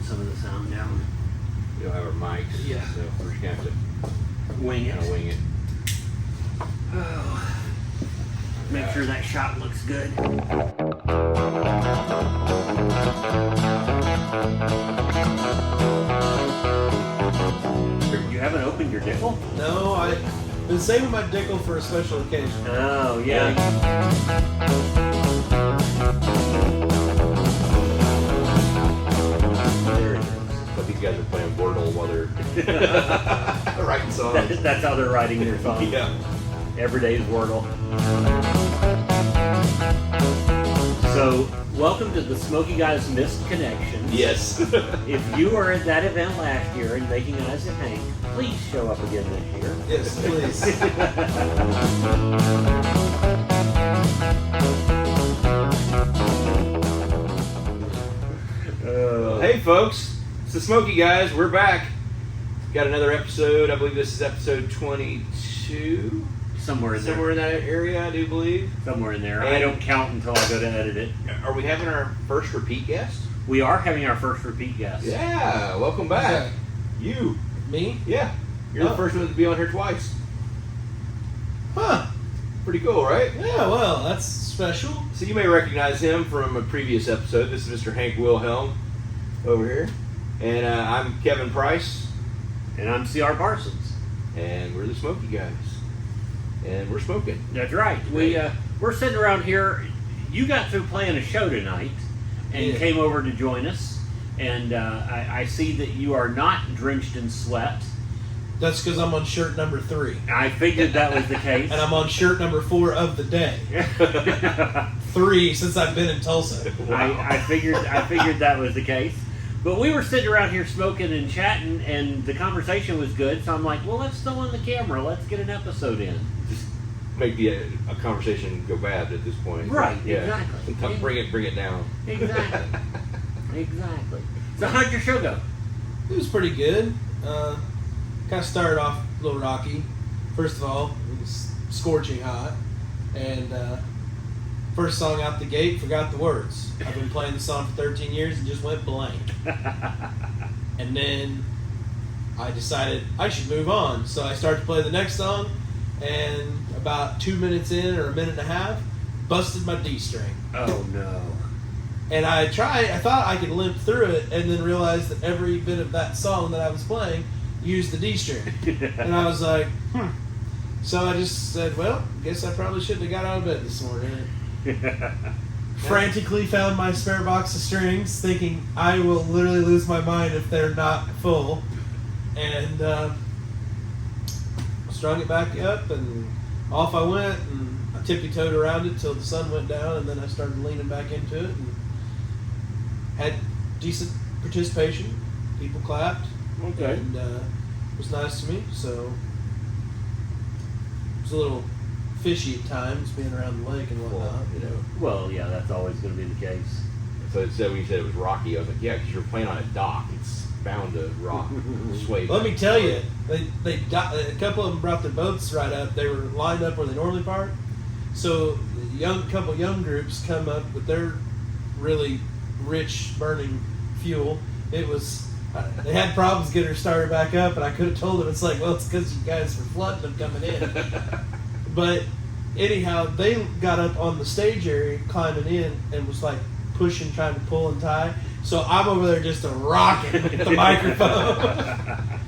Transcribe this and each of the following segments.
some of the sound down. We don't have our mics, Yeah. so we're just going to have to Wing kind of it. wing it. Oh. Make sure that shot looks good. You haven't opened your dickel? No, I've been saving my dickel for a special occasion. Oh, yeah. There it is. But these guys are playing Wordle while they're writing songs. That's how they're writing their songs. Yeah. Every day is Wordle. So, welcome to the Smokey Guys Missed Connections. Yes. If you were at that event last year and making eyes at Hank, please show up again this year. Yes, please. Hey folks, it's the Smokey Guys. We're back. Got another episode. I believe this is episode 22. Somewhere in there. Somewhere in that area, I do believe. Somewhere in there. And I don't count until I go to edit it. Are we having our first repeat guest? We are having our first repeat guest. Yeah, welcome back. You. Me? Yeah. You're the Oh. first one to be on here twice. Huh. Pretty cool, right? Yeah, well, that's special. So you may recognize him from a previous episode. This is Mr. Hank Wilhelm over here. And I'm Kevin Price. And I'm CR Parsons. And we're the Smokey Guys. And we're smoking. That's right. We're sitting around here. You got through playing a show tonight and Yeah. came over to join us. And I see that you are not drenched in sweat. That's because I'm on shirt number 3. I figured that was the case. And I'm on shirt number 4 of the day. 3 since I've been in Tulsa. I figured that was the case. But we were sitting around here smoking and chatting, and the conversation was good. So I'm like, well, let's throw on the camera. Let's get an episode in. Just make a conversation go bad at this point. Right, Yeah. exactly. Bring it down. Exactly. Exactly. So how'd your show go? It was pretty good. Kind of started off a little rocky. First of all, it was scorching hot. And first song out the gate, forgot the words. I've been playing the song for 13 years and just went blank. And then I decided I should move on. So I started to play the next song, and about 2 minutes in, or a minute and a half, busted my D string. Oh no. And I thought I could limp through it, and then realized that every bit of that song that I was playing used the D string. And I was like, So I just said, well, guess I probably shouldn't have got out of bed this morning. Frantically found my spare box of strings, thinking I will literally lose my mind if they're not full. And strung it back up, and off I went, and I tippy-toed around it till the sun went down, and then I started leaning back into it, and had decent participation. People clapped. Okay. And it was nice to me, so it was a little fishy at times being around the lake and whatnot. Well, yeah, that's always going to be the case. So when you said it was rocky, I was like, yeah, because you're playing on a dock. It's bound to rock, sway. Let me tell you, they got a couple of them brought their boats right up. They were lined up where they normally park. So the couple young groups come up with their really rich burning fuel. It was they had problems getting her started back up, and I could have told them, it's like, well, it's because you guys were flooding them coming in. But anyhow, they got up on the stage area, climbing in, and was like pushing, trying to pull and tie. So I'm over there just rocking with the microphone.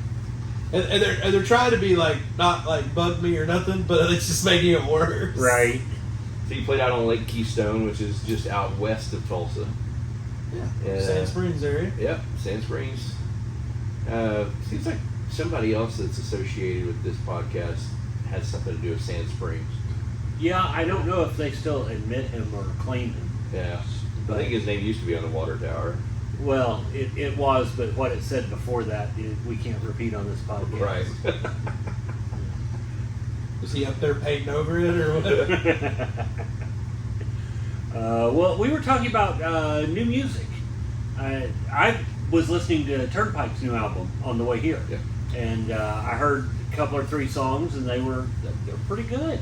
and they're trying to be like, not like bug me or nothing, but it's just making it worse. Right. So you played out on Lake Keystone, which is just out west of Tulsa. Yeah. Sand Springs area. Yep, Sand Springs. Seems like somebody else that's associated with this podcast has something to do with Sand Springs. Yeah, I don't know if they still admit him or claim him. Yeah. I think his name used to be on the water tower. Well, it was, but what it said before that, we can't repeat on this podcast. Right. Was he up there painting over it or what? Well, we were talking about new music. I was listening to Turnpike's new album on the way here. Yeah. And I heard a couple or three songs, and they're pretty good.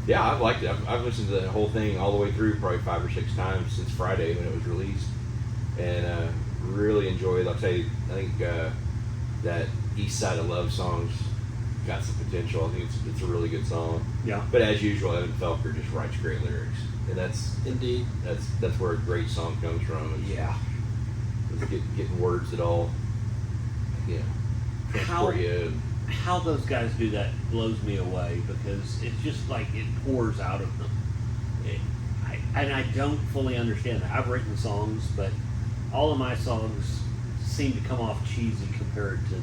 Yeah, I've liked it. I've listened to the whole thing all the way through probably 5 or 6 times since Friday when it was released, and really enjoy the like I say, I think that East Side of Love song's got some potential. I think it's a really good song. Yeah. But as usual, Evan Felker just writes great lyrics, and that's where a great song comes from. It's getting words that all transport you. How those guys do that blows me away, because it's just like it pours out of them. And I don't fully understand that. I've written songs, but all of my songs seem to come off cheesy compared to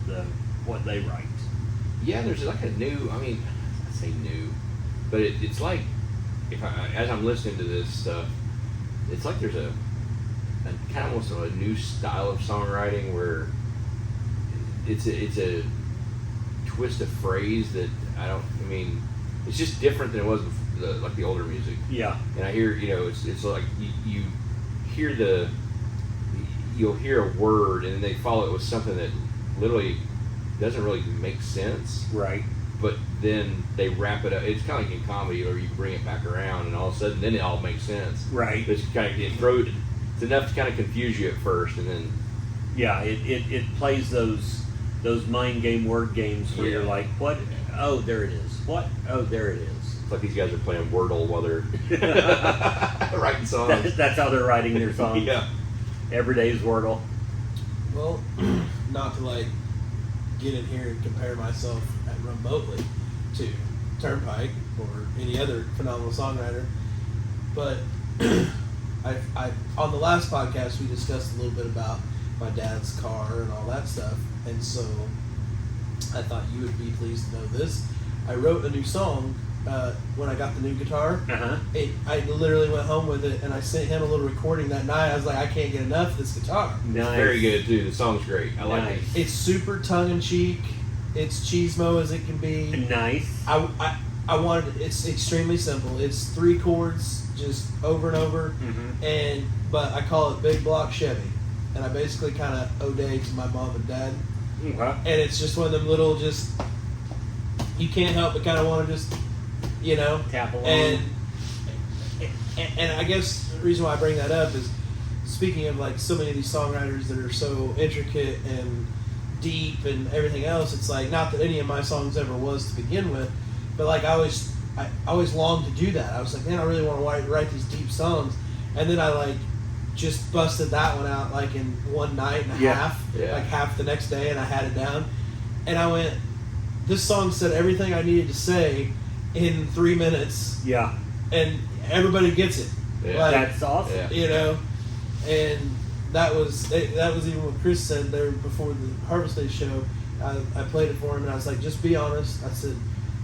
what they write. Yeah, there's like a new, I say new, but it's like, as I'm listening to this stuff, it's like there's a kind of almost a new style of songwriting where it's a twist of phrase that it's just different than it was before, like the older music. Yeah. And I hear, it's like you hear you'll hear a word and then they follow it with something that literally doesn't really make sense. Right. But then they wrap it up. It's kind of like in comedy, or you bring it back around, and all of a sudden, then it all makes sense. Right. It's kind of it's enough to kind of confuse you at first, and then. Yeah, it plays those mind game word games where you're like, what? Oh, there it is. What? Oh, there it is. It's like these guys are playing Wordle while they're writing songs. That's how they're writing their songs. Yeah. Every day's Wordle. Well, not to get in here and compare myself remotely to Turnpike or any other phenomenal songwriter, but I on the last podcast we discussed a little bit about my dad's car and all that stuff, and so I thought you would be pleased to know this. I wrote a new song when I got the new guitar. Uh-huh. I literally went home with it, and I sent him a little recording that night. I was like, I can't get enough of this guitar. Nice. It's very good too. The song's great. I like it. It's super tongue-in-cheek. It's cheesemo as it can be. Nice. I wanted. It's extremely simple. It's 3 chords just over and over, but I call it Big Block Chevy, and I basically kind of ode to my mom and dad. Okay. And it's just one of them little you can't help but kind of want to just tap along. And I guess the reason why I bring that up is, speaking of so many of these songwriters that are so intricate and deep and everything else, it's like, not that any of my songs ever was to begin with, but I always longed to do that. I was like, man, I really want to write these deep songs, and then I just busted that one out in one night and a half, half the next day, and I had it down, and I went, this song said everything I needed to say in 3 minutes. Yeah. And everybody gets it. Yeah. That's awesome. Yeah. And that was even what Chris said there before the Harvest Day show. I played it for him, and I was like, just be honest. I said,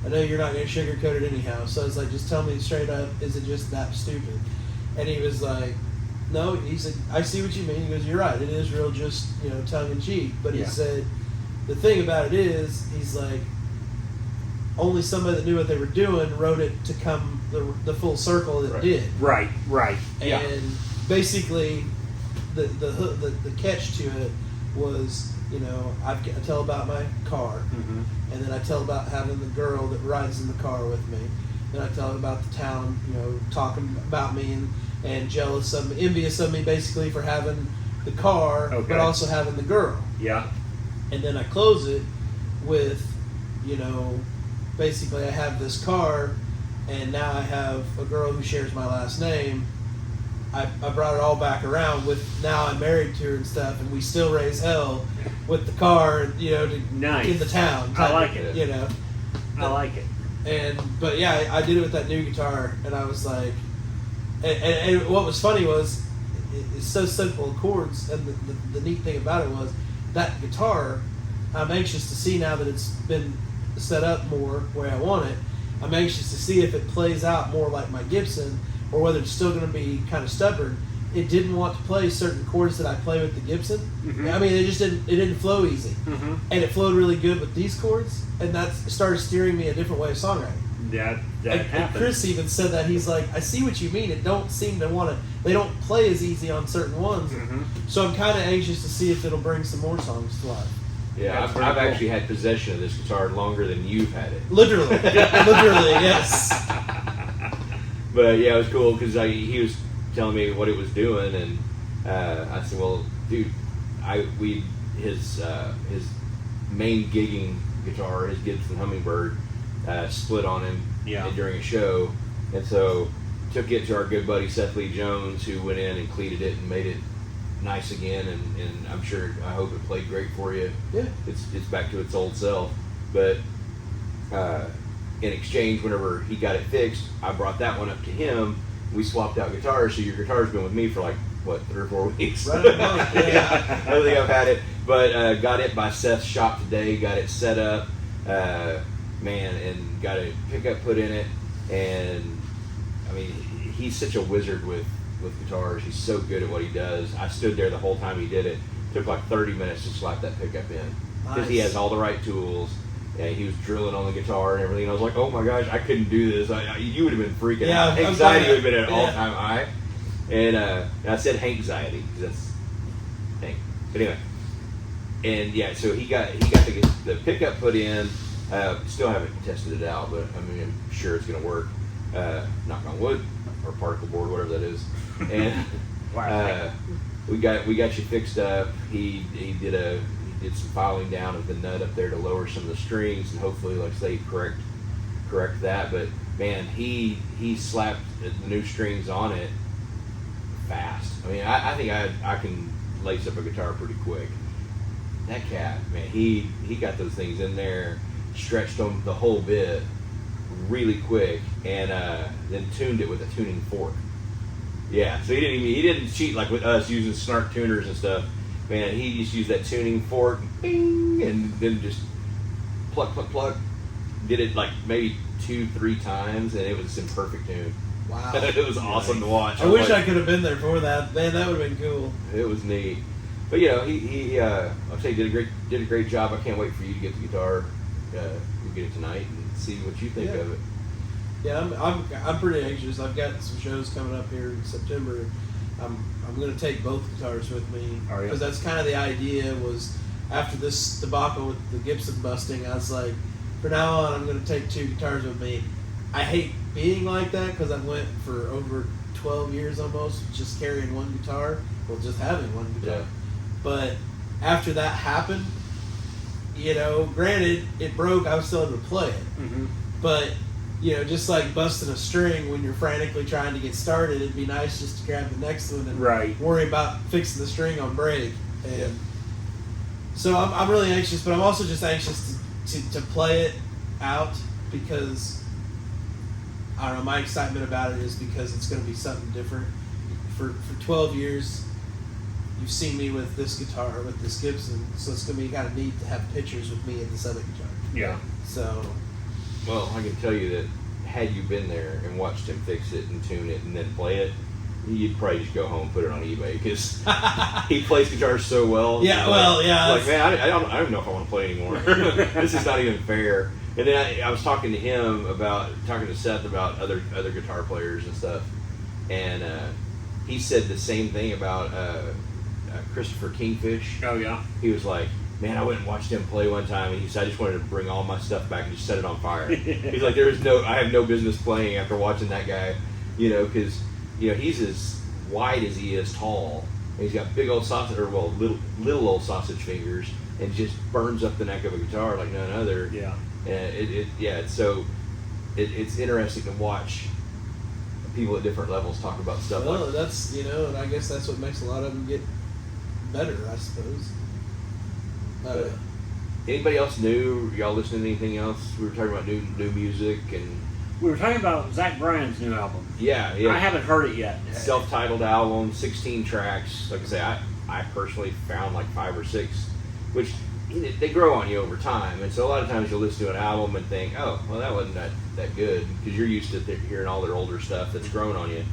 I know you're not going to sugarcoat it anyhow. So I was like, just tell me straight up, is it just that stupid? And he was like, no. He said, I see what you mean. He goes, you're right. It is real just, tongue-in-cheek. But he said, the thing about it is, he's like, only somebody that knew what they were doing wrote it to come the full circle that did. Right. And basically, the catch to it was, I tell about my car, and then I tell about having the girl that rides in the car with me. Then I tell about the town, talking about me and jealous of me, envious of me, basically for having the car, but also having the girl. Yeah. And then I close it with, basically I have this car, and now I have a girl who shares my last name. I brought it all back around with, now I'm married to her and stuff, and we still raise hell with the car, nice. In the town. I like it. I like it. But yeah, I did it with that new guitar, and I was like, and what was funny was, it's so simple chords, and the neat thing about it was, that guitar, I'm anxious to see now that it's been set up more where I want it. I'm anxious to see if it plays out more like my Gibson, or whether it's still going to be kind of stubborn. It didn't want to play certain chords that I play with the Gibson. It didn't flow easy, and it flowed really good with these chords, and that started steering me a different way of songwriting. That and happens. Chris even said that. He's like, I see what you mean. It don't seem to want to. They don't play as easy on certain ones. So I'm kind of anxious to see if it'll bring some more songs to life. Yeah, I've actually had possession of this guitar longer than you've had it. Literally, yes. But yeah, it was cool because he was telling me what it was doing, and I said, well, dude, his main gigging guitar, his Gibson Hummingbird, split on him during a show, and so took it to our good buddy Seth Lee Jones, who went in and cleated it and made it nice again, and I hope it played great for you. Yeah, it's back to its old self. But in exchange, whenever he got it fixed, I brought that one up to him. We swapped out guitars, so your guitar's been with me for like, what, 3 or 4 weeks? Right on, yeah. I don't think I've had it, but got it by Seth's shop today, got it set up, and got a pickup put in it, and I mean, he's such a wizard with guitars. He's so good at what he does. I stood there the whole time he did it. Took like 30 minutes to slap that pickup in, because he has all the right tools. And he was drilling on the guitar and everything. I was like, oh my gosh, I couldn't do this. You would have been freaking out. Anxiety would have been at an all-time high. And I said Hank-anxiety, because that's Hank. But anyway. And yeah, so he got the pickup put in. Still haven't tested it out, but I mean, I'm sure it's going to work. Knock on wood, or particle board, whatever that is. And we got you fixed up. He did some filing down of the nut up there to lower some of the strings, and hopefully, like I say, correct that. But man, he slapped the new strings on it fast. I mean, I think I can lace up a guitar pretty quick. That cat, man, he got those things in there, stretched them the whole bit really quick, and then tuned it with a tuning fork. Yeah, so he didn't cheat like with us using snark tuners and stuff. Man, he just used that tuning fork, bing, and then just pluck. Did it like maybe 2-3 times, and it was in perfect tune. Wow. It was awesome to watch. I wish I could have been there for that. Man, that would have been cool. It was neat. But you know, he I'll say did a great job. I can't wait for you to get the guitar. We'll get it tonight and see what you think of it. Yeah, I'm pretty anxious. I've got some shows coming up here in September. I'm going to take both guitars with me, because that's kind of the idea. Was after this debacle with the Gibson busting, I was like, for now on, I'm going to take 2 guitars with me. I hate being like that, because I went for over 12 years almost just carrying one guitar, well, just having one guitar. Yeah. But after that happened, you know, granted, it broke, I was still able to play it. Mm-hmm. But, you know, just like busting a string when you're frantically trying to get started, it'd be nice just to grab the next one and worry about fixing the string on break. And so I'm really anxious, but I'm also just anxious to play it out, because, I don't know, my excitement about it is because it's going to be something different. For 12 years, you've seen me with this guitar, with this Gibson, so it's going to be kind of neat to have pictures with me at this other guitar. Yeah. So... Well, I can tell you that had you been there and watched him fix it and tune it and then play it, you'd probably just go home and put it on eBay, because he plays guitars so well. Yeah, well, yeah. Like, man, I don't know if I want to play anymore. This is not even fair. And then I was talking to Seth about other guitar players and stuff, and he said the same thing about Christopher Kingfish. Oh yeah. He was like, man, I went and watched him play one time, and he said, I just wanted to bring all my stuff back and just set it on fire. He's like, I have no business playing after watching that guy, you know, because, you know, he's as wide as he is tall, and he's got big old little old sausage fingers, and just burns up the neck of a guitar like none other. Yeah. And it's interesting to watch people at different levels talk about stuff. Well, that's, you know, and I guess that's what makes a lot of them get better, I suppose. Anybody else new? Y'all listening to anything else? We were talking about new music, and we were talking about Zach Bryan's new album. Yeah. I haven't heard it yet. Self-titled album, 16 tracks. Like I say, I personally found like 5 or 6, which they grow on you over time. And so a lot of times you'll listen to an album and think, oh, well, that wasn't that good, because you're used to hearing all their older stuff that's grown on you.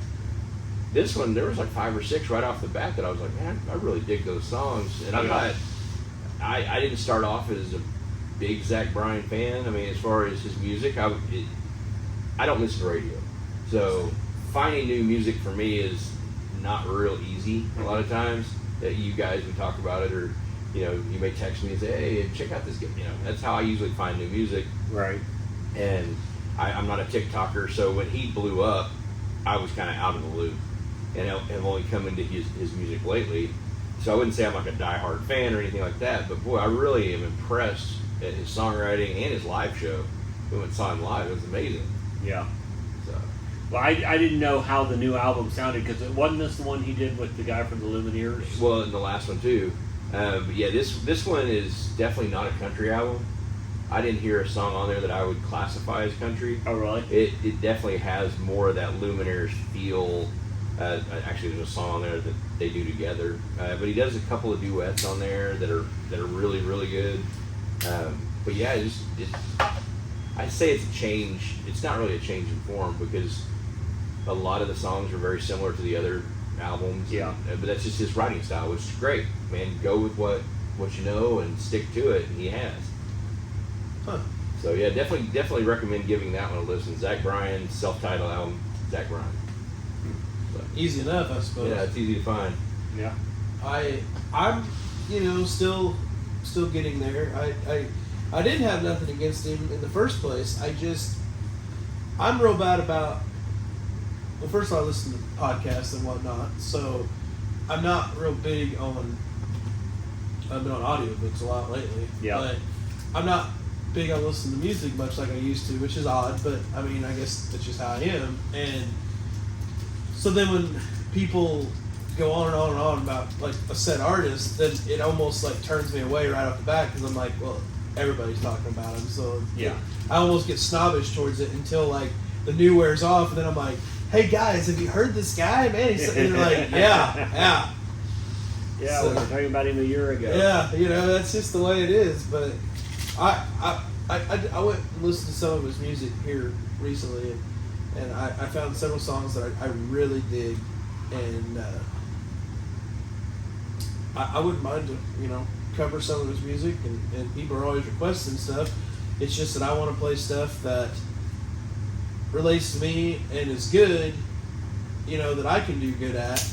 This one, there was like 5 or 6 right off the bat that I was like, man, I really dig those songs. And I didn't start off as a big Zach Bryan fan. I mean, as far as his music, I don't listen to radio. So finding new music for me is not real easy a lot of times. That you guys would talk about it, or, you know, you may text me and say, hey, check out this, you know, that's how I usually find new music. Right. And I'm not a TikToker, so when he blew up, I was kind of out of the loop. And I've only come into his music lately. So I wouldn't say I'm like a diehard fan or anything like that, but boy, I really am impressed at his songwriting and his live show. We went and saw him live; it was amazing. Yeah. So, Well, I didn't know how the new album sounded because it wasn't this the one he did with the guy from the Lumineers. well, and the last one too. But yeah, this one is definitely not a country album. I didn't hear a song on there that I would classify as country. Oh, really? It definitely has more of that Lumineers feel. Actually, there's a song on there that they do together, but he does a couple of duets on there that are really really good. But yeah, I'd say it's a change. It's not really a change in form because a lot of the songs are very similar to the other albums. Yeah. But that's just his writing style, which is great. Man, go with what you know and stick to it, and he has. Huh. So yeah, definitely recommend giving that one a listen. Zach Bryan, self-titled album, Zach Bryan. So, Easy enough, I suppose. yeah, it's easy to find. Yeah. I'm still getting there. I didn't have nothing against him in the first place. I'm real bad about. Well, first of all, I listen to podcasts and whatnot, so I'm not real big on. I've been on audiobooks a lot lately. Yeah. But I'm not big on listening to music much like I used to, which is odd. But I mean, I guess that's just how I am. And so then when people go on and on and on about like a set artist, then it almost like turns me away right off the bat because I'm like, well, everybody's talking about him, so Yeah. I almost get snobbish towards it until like the new wears off, and then I'm like, hey guys, have you heard this guy, man? And they're like, yeah. Yeah, So- we were talking about him a year ago. Yeah, that's just the way it is. But I went and listened to some of his music here recently, and I found several songs that I really dig, and I wouldn't mind to cover some of his music, and people are always requesting stuff. It's just that I want to play stuff that relates to me and is good, that I can do good at,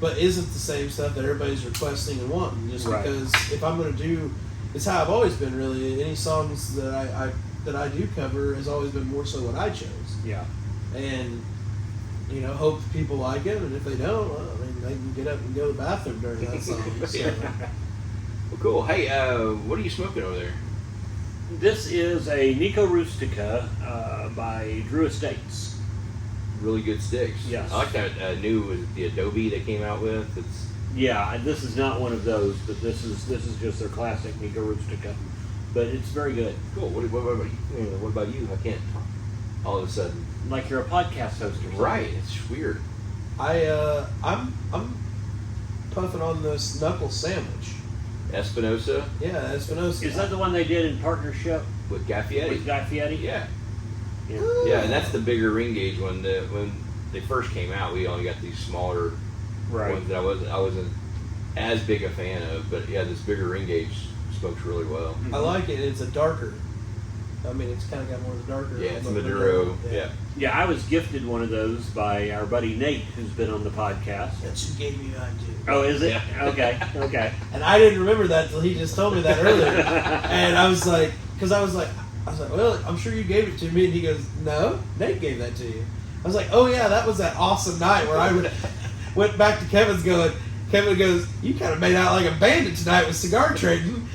but isn't the same stuff that everybody's requesting and wanting. Just Right. because if I'm going to do, it's how I've always been really. Any songs that I do cover has always been more so what I chose, Yeah. and hope that people like it, and if they don't, well, I mean, they can get up and go to the bathroom during that song. So. Yeah. Well, cool. Hey, what are you smoking over there? This is a Nica Rustica by Drew Estates. Really good sticks. Yes. I like that new the Adobe they came out with. It's Yeah, this is not one of those, but this is just their classic Nica Rustica. But it's very good. cool. What about you? What about you? I can't talk all of a sudden. Like you're a podcast host or something. Right. It's weird. I'm puffing on this Knuckle sandwich. Espinosa Yeah, Espinosa. Is that the one they did in partnership with Gaffietti. with Guy Fieri? Yeah. Yeah. Yeah, and that's the bigger ring gauge one. When they first came out, we only got these smaller Right. ones that I wasn't as big a fan of. But yeah, this bigger ring gauge smokes really well. I like it. It's a darker. I mean, it's kind of got more of the darker. Yeah, it's but Maduro. Yeah. Yeah, I was gifted one of those by our buddy Nate, who's been on the podcast. That's who gave me that too. Oh, is it? Yeah. Okay. And I didn't remember that till he just told me that earlier. And I was like, well, I'm sure you gave it to me. And he goes, no, Nate gave that to you. I was like, oh yeah, that was that awesome night where I went back to Kevin's going. Kevin goes, you kind of made out like a bandit tonight with cigar trading.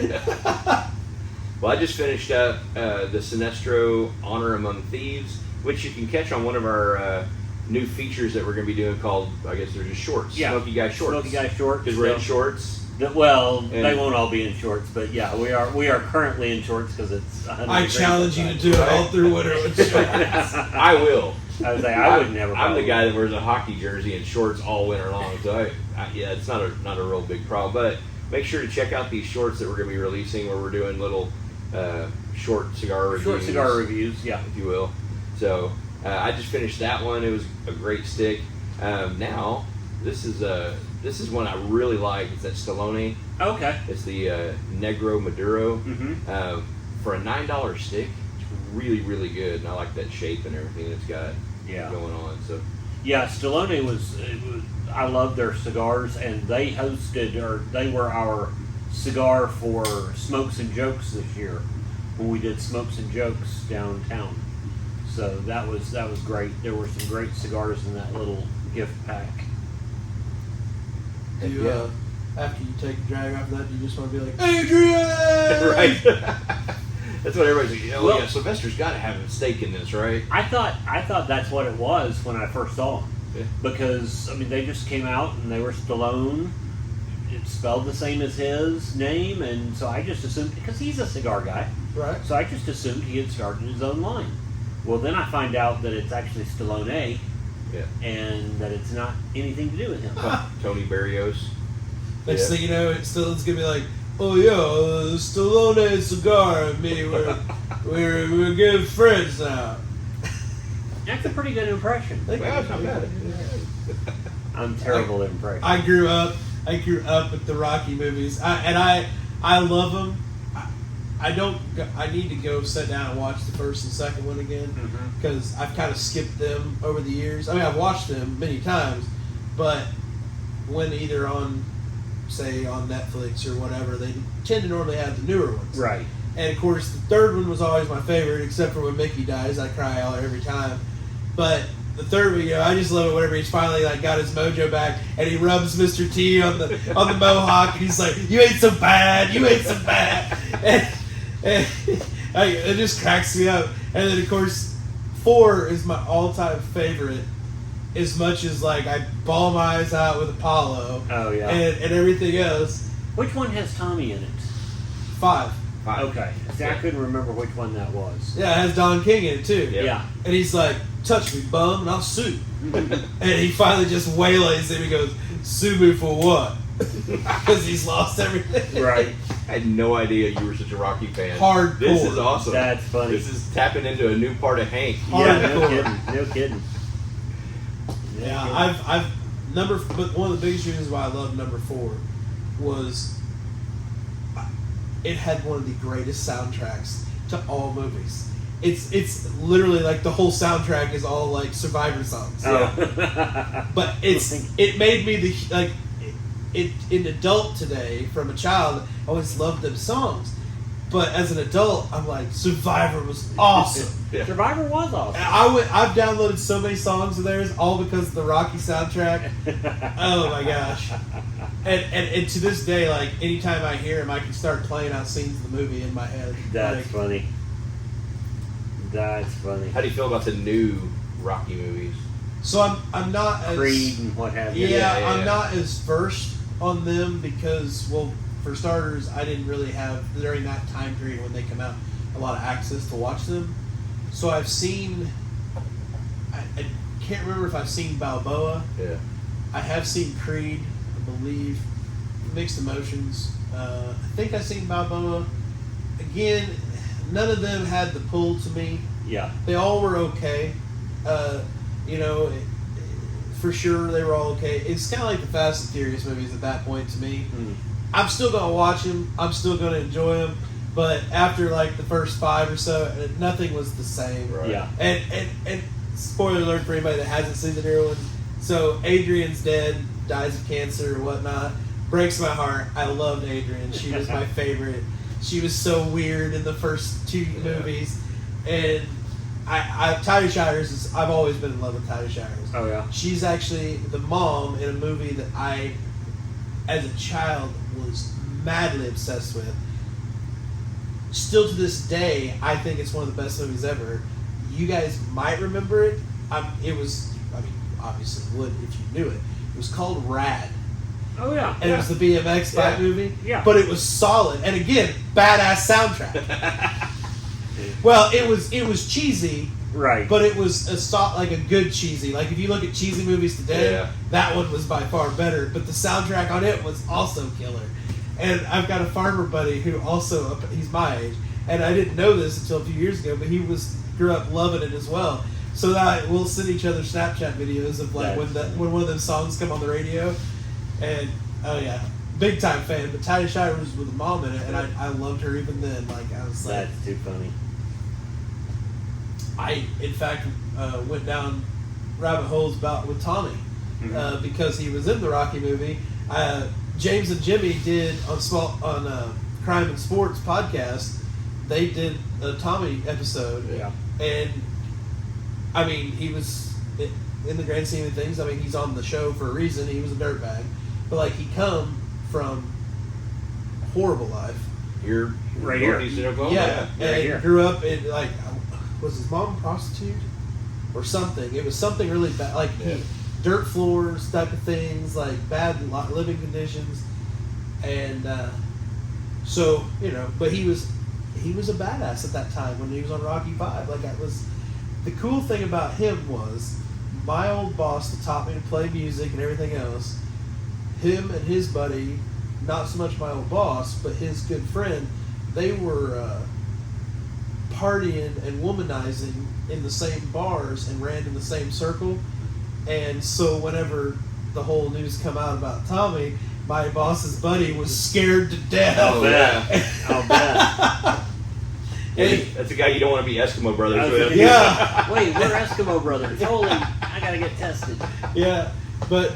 Well, I just finished up the Sinestro Honor Among Thieves, which you can catch on one of our new features that we're going to be doing called, I guess they're just shorts. Yeah. Smokey Guys Shorts. Smokey Guys Shorts. Because we're in shorts. Well, they And- won't all be in shorts, but yeah, we are currently in shorts because it's 100 I degrees challenge you to outside. do it all through winter with shorts. I will. I would say I would never. I'm the guy that wears a hockey jersey and shorts all winter long, so yeah, it's not a real big problem. But make sure to check out these shorts that we're going to be releasing, where we're doing little short cigar reviews. Short cigar reviews, yeah. if you will. So I just finished that one. It was a great stick. Now this is one I really like. It's that Stalone. Okay. It's the Negro Maduro. Mm-hmm. For a $9 stick, it's really really good, and I like that shape and everything it's got going on. So Yeah, Stalone was. I love their cigars, and they were our cigar for Smokes and Jokes this year when we did Smokes and Jokes downtown. So that was great. There were some great cigars in that little gift pack. Do after you take a drag off of that, you just want to be like, Adrian! Right. That's what everybody's like, Well, yeah, Sylvester's got to have a stake in this, right? I thought that's what it was when I first saw them. Yeah. Because, I mean, they just came out and they were Stallone. It's spelled the same as his name, and so I just assumed, because he's a cigar guy, Right. so I just assumed he had started his own line. Well, then I find out that it's actually Stallone, Yeah. and that it's not anything to do with him. Tony Barrios. Next thing you know, Stallone's gonna be like, "Oh yeah, Stallone and Cigar and me, we're good friends now." That's a pretty good impression. Well, it's not bad. I'm terrible at impression. I grew up with the Rocky movies, I love them. I need to go sit down and watch the first and second one again because I've kind of skipped them over the years. I mean, I've watched them many times, but when either on, say, on Netflix or whatever, they tend to normally have the newer ones. Right. And of course, the third one was always my favorite, except for when Mickey dies. I cry out every time. But the third one, I just love it whenever he's finally got his mojo back and he rubs Mr. T on the mohawk and he's like, "You ain't so bad, you ain't so bad." And it just cracks me up. And then of course, 4 is my all-time favorite. As much as I bawl my eyes out with Apollo. Oh yeah. And everything else. Which one has Tommy in it? 5. Okay. See, I couldn't remember which one that was. Yeah, it has Don King in it too. Yeah. And he's like, "Touch me, bum, and I'll sue." And he finally just waylays him. He goes, "Sue me for what?" Because he's lost everything. Right. I had no idea you were such a Rocky fan. Hardcore. This is awesome. That's funny. This is tapping into a new part of Hank. Yeah, no Hardcore. kidding. No kidding. Yeah, but one of the biggest reasons why I love number 4 was it had one of the greatest soundtracks to all movies. It's literally the whole soundtrack is all Survivor songs. Oh. But it made me an adult today, from a child, I always loved them songs. But as an adult, I'm like, Survivor was awesome. Yeah. Survivor was awesome. I've downloaded so many songs of theirs, all because of the Rocky soundtrack. Oh my gosh! And to this day, anytime I hear them, I can start playing out scenes of the movie in my head. That's funny. That's funny. How do you feel about the new Rocky movies? So I'm not as Creed and what have you. Yeah, I'm not as versed on them because, well, for starters, I didn't really have, during that time period when they come out, a lot of access to watch them. So I've seen, I can't remember if I've seen Balboa. Yeah. I have seen Creed, I believe. Mixed emotions. I think I've seen Balboa. Again, none of them had the pull to me. Yeah. They all were okay. For sure they were all okay. It's kind of like the Fast and Furious movies at that point to me. Mm. I'm still going to watch them. I'm still going to enjoy them. But after the first 5 or so, nothing was the same. Right. Yeah. And spoiler alert for anybody that hasn't seen the new one. So Adrian's dead, dies of cancer or whatnot. Breaks my heart. I loved Adrian. She was my favorite. She was so weird in the first 2 movies. And Talia Shires I've always been in love with Talia Shires. Oh yeah. She's actually the mom in a movie that I, as a child, was madly obsessed with. Still to this day, I think it's one of the best movies ever. You guys might remember it. Obviously would if you knew it. It was called Rad. Oh yeah. And it was the BMX fight movie. Yeah. But it was solid. And again, badass soundtrack. Well, it was cheesy. Right. But it was a good cheesy. If you look at cheesy movies today, that one was by far better. But the soundtrack on it was also killer. And I've got a farmer buddy who also, he's my age, and I didn't know this until a few years ago, but he grew up loving it as well. So that we'll send each other Snapchat videos of when one of those songs come on the radio. And oh yeah, big time fan. But Talia Shire was with the mom in it, and I loved her even then. I was like, that's too funny. I, in fact, went down rabbit holes with Tommy because he was in the Rocky movie. James and Jimmy did on Crime and Sports podcast. They did a Tommy episode, and I mean, he was in the grand scheme of things. I mean, he's on the show for a reason. He was a dirtbag, but he come from horrible life. You're Right here. Northeast Oklahoma. Yeah, right and here. grew up in was his mom a prostitute or something? It was something really bad, like dirt floors type of things, like bad living conditions, and so but he was a badass at that time when he was on Rocky V. Like that was the cool thing about him was my old boss that taught me to play music and everything else. Him and his buddy, not so much my old boss, but his good friend, they were partying and womanizing in the same bars and ran in the same circle. And so whenever the whole news come out about Tommy, my boss's buddy was scared to death. Oh, yeah. I'll bet. And That's a guy you don't want to be Eskimo brothers with. yeah, Wait, we're Eskimo brothers. Holy, I gotta get tested. yeah. But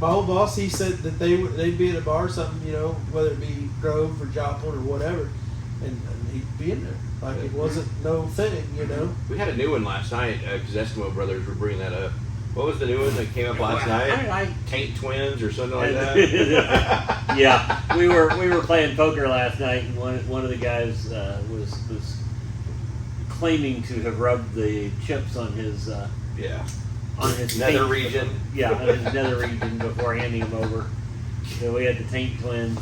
my old boss, he said that they'd be at a bar or something, whether it be Grove or Joplin or whatever, and he'd be in there. Like it wasn't no thing, We had a new one last night because Eskimo brothers were bringing that up. What was the new one that came up last night? Taint Twins or something like that. Yeah, we were playing poker last night, and one of the guys was claiming to have rubbed the chips on his on his Nether taint- region. Yeah, on his nether region before handing him over. So we had the Taint Twins.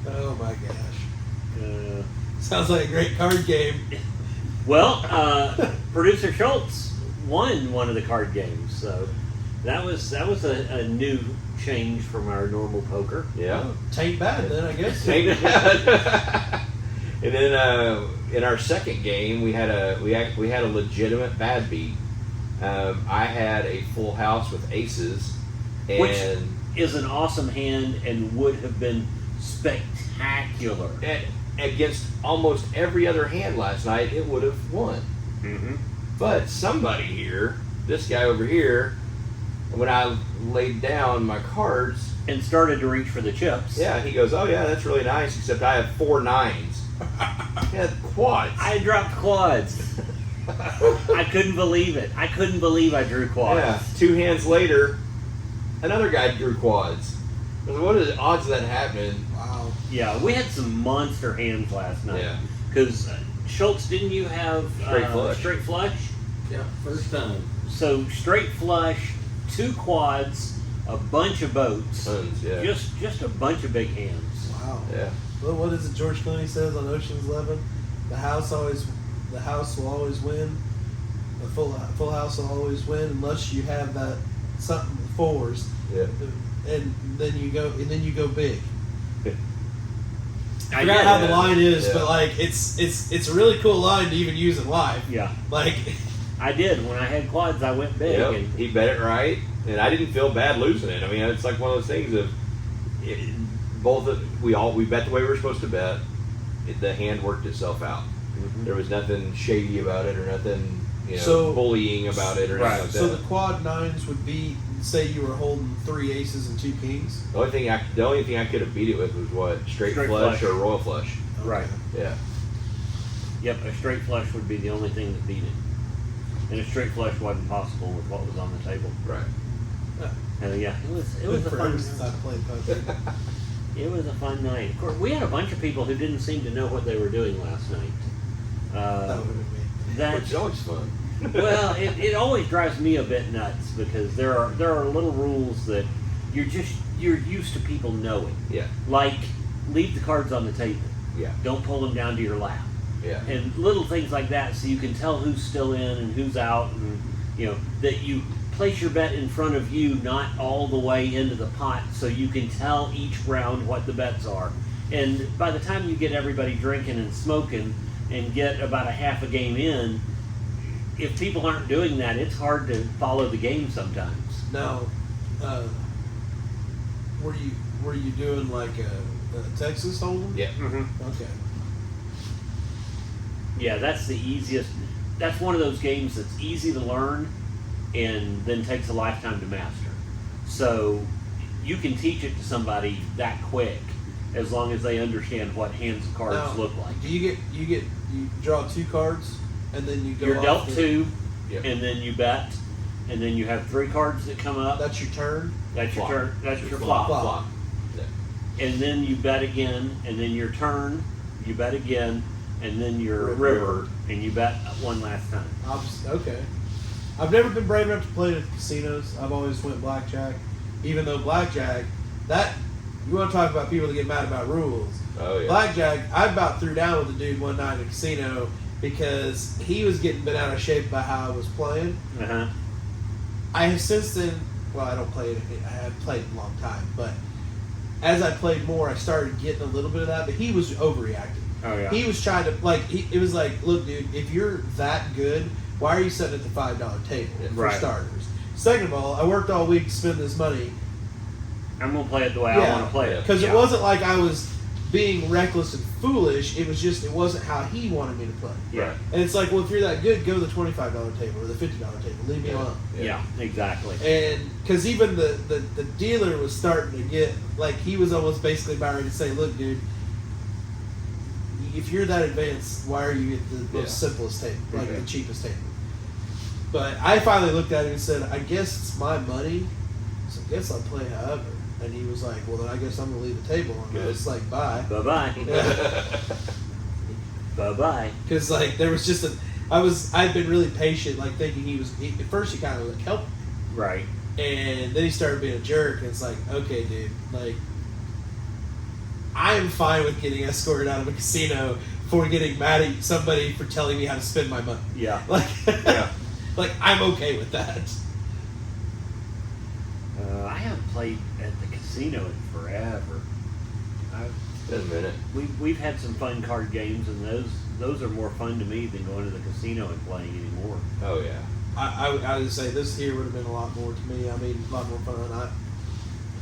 Oh my gosh. Uh, Sounds like a great card game. Well, producer Schultz won one of the card games, so that was a new change from our normal poker. Yeah. Tain't bad then, I guess. And then in our second game, we had a legitimate bad beat. I had a full house with aces, and Which is an awesome hand and would have been spectacular. against almost every other hand last night, it would have won. Mm-hmm. But somebody here, this guy over here, when I laid down my cards, And started to reach for the chips. yeah, he goes, "Oh yeah, that's really nice." Except I have 4 9s. He had quads. I dropped quads. I couldn't believe it. I couldn't believe I drew quads. Yeah, 2 hands later, another guy drew quads. I was like, what are the odds of that happening? Wow. Yeah, we had some monster hands last night. Yeah. Because Schultz, didn't you have straight flush? Yeah, first time. So straight flush, 2 quads, a bunch of boats, Tons, yeah. just a bunch of big hands. Wow. Yeah. Well, what is it George Clooney says on Ocean's 11? The house will always win. The full house will always win unless you have that something with 4s. Yeah. And then you go big. I I forgot did, how the line is, yeah. but like it's a really cool line to even use in live. Yeah, Like I did. When I had quads, I went big. Yep. And He bet it right, and I didn't feel bad losing it. I mean, it's like one of those things of we bet the way we were supposed to bet. The hand worked itself out. Mhm. There was nothing shady about it, or nothing So- bullying about it, or Right. anything like so that. the quad 9s would be, say you were holding 3 aces and 2 kings. The only thing I could have beat it with was what straight Straight flush, flush. or royal flush. Right. Yeah. Yep, a straight flush would be the only thing that beat it. And a straight flush wasn't possible with what was on the table. Right. Yeah, it was Been a forever fun. since I played poker. It was a fun night. Of course, we had a bunch of people who didn't seem to know what they were doing last night. That would have been me. That Which is always fun. well, it always drives me a bit nuts because there are little rules that you're used to people knowing. Yeah. Like leave the cards on the table. Yeah. Don't pull them down to your lap. Yeah. And little things like that, so you can tell who's still in and who's out, and that you place your bet in front of you, not all the way into the pot, so you can tell each round what the bets are. And by the time you get everybody drinking and smoking and get about a half a game in, if people aren't doing that, it's hard to follow the game sometimes. Now, were you doing like a Texas Hold'em? Yeah. Okay. Yeah, that's the easiest. That's one of those games that's easy to learn and then takes a lifetime to master. So you can teach it to somebody that quick as long as they understand what hands of cards Now, look like. Do you draw 2 cards and then you go You're off dealt the- 2, Yep. and then you bet, and then you have 3 cards that come up. That's your turn. That's your Flop. turn. That's your Flop. flop. Flop. Yeah. and then you bet again, and then your turn, you bet again, and then your river, and you bet one last time. Okay. I've never been brave enough to play at casinos. I've always went blackjack, even though blackjack, that you want to talk about people that get mad about rules. Oh yeah. Blackjack, I about threw down with a dude one night at a casino because he was getting bent out of shape by how I was playing. Uh-huh. I have since then, well, I don't play it. I have played a long time, but as I played more, I started getting a little bit of that. But he was overreacting. Oh yeah. He was trying to it was like, look, dude, if you're that good, why are you sitting at the $5 table for Right. starters? Second of all, I worked all week to spend this money. I'm gonna play it the way I want to play it. Because Yeah. it wasn't like I was being reckless and foolish. It was just, it wasn't how he wanted me to play. Yeah. And it's like, well, if you're that good, go to the $25 table or the $50 table. Leave me alone. Yeah. Exactly. And because even the dealer was starting to get, like, he was almost basically about ready to say, look, dude, if you're that advanced, why are you at the most simplest table, like the cheapest table? But I finally looked at him and said, I guess it's my money, so I guess I'll play however. And he was like, well, then I guess I'm going to leave the table. And I was like, bye. Bye-bye. Bye-bye. Because, like, there was just I'd been really patient, like, thinking at first he kind of, like, helped me. Right. And then he started being a jerk, and it's like, okay, dude, like, I am fine with getting escorted out of a casino for getting mad at somebody for telling me how to spend my money. Yeah. Like, like, I'm okay with that. I haven't played at the casino in forever. It's been a minute. We've had some fun card games, and those are more fun to me than going to the casino and playing anymore. Oh yeah. I would say this here would have been a lot more to me. I mean, a lot more fun.